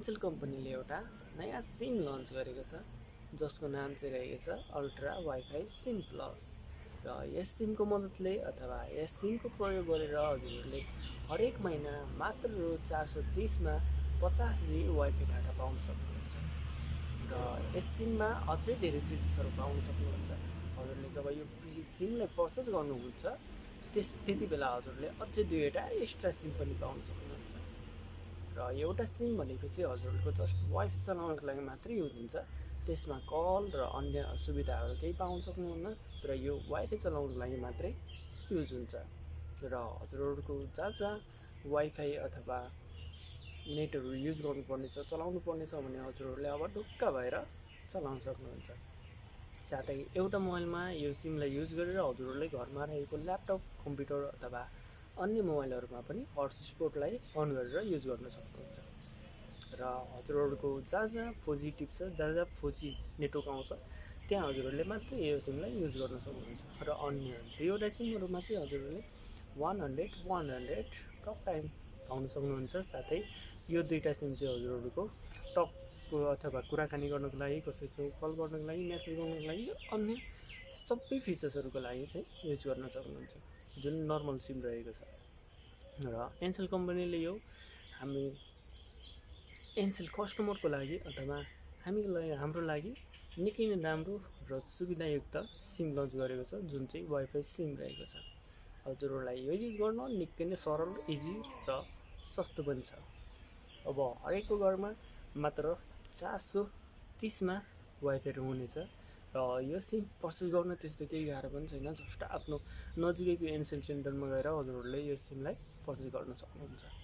एनसेल कम्पनीले एउटा नयाँ सिम लन्च गरेको छ जसको नाम चाहिँ रहेको छ अल्ट्रा वाइफाई सिम प्लस। र यस सिमको मद्दतले अथवा यस सिमको प्रयोग गरेर हजुरहरूले हरेक महिना मात्र रु 430मा 50 GB वाइफाई डाटा पाउन सक्नुहुन्छ। र यस सिममा अझै धेरै फिचर्सहरू पाउन सक्नुहुन्छ। हजुरले जब यो सिमलाई पर्चेस गर्नुहुन्छ त्यति बेला हजुरले अझै 2वटा एक्स्ट्रा सिम पनि पाउन सक्नुहुन्छ। र एउटा सिम भनेको चाहिँ हजुरहरूको जस्ट वाइफाई चलाउनको लागि मात्रै युज हुन्छ। त्यसमा कल र अन्य सुविधाहरू केही पाउन सक्नुहुन्न, तर यो वाइफाई चलाउनको लागि मात्रै युज हुन्छ। र हजुरहरूको जहाँ वाइफाई अथवा नेटहरू युज गर्नुपर्नेछ चलाउनु पर्नेछ भने हजुरहरूले अब ढुक्क भएर चलाउन सक्नुहुन्छ। साथै एउटा मोबाइलमा यो सिमलाई युज गरेर हजुरहरूले घरमा रहेको ल्यापटप, कम्प्युटर अथवा अन्य मोबाइलहरूमा पनि हटस्पटलाई अन गरेर युज गर्न सक्नुहुन्छ। र हजुरहरूको जहाँ 4G टिप्छ, जहाँ 4G नेटवर्क आउँछ त्यहाँ हजुरहरूले मात्रै यो सिमलाई युज गर्न सक्नुहुन्छ। र अन्य 2वटा सिमहरूमा चाहिँ हजुरहरूले 100 टक टाइम पाउन सक्नुहुन्छ। साथै यो 2टा सिम चाहिँ हजुरहरूको टकको अथवा कुराकानी गर्नको लागि, कसैसँग कल गर्नको लागि, मेसेज गर्नको लागि, अन्य सबै फिचर्सहरूको लागि चाहिँ युज गर्न सक्नुहुन्छ, जुन नर्मल सिम रहेको छ। र एनसेल कम्पनीले यो हामी एनसेल कस्टमरको लागि अथवा हाम्रो लागि निकै नै राम्रो र सुविधायुक्त सिम लन्च गरेको छ, जुन चाहिँ वाइफाई सिम रहेको छ। हजुरहरूलाई यो युज गर्न निकै नै सरल, इजी र सस्तो पनि छ। अब हरेकको घरमा मात्र 430मा वाइफाईहरू हुनेछ। र यो सिम पर्चेस गर्न त्यस्तो केही गाह्रो पनि छैन। जस्ट आफ्नो नजिकैको एनसेल सेन्टरमा गएर हजुरहरूले यो सिमलाई पर्चेस गर्न सक्नुहुन्छ।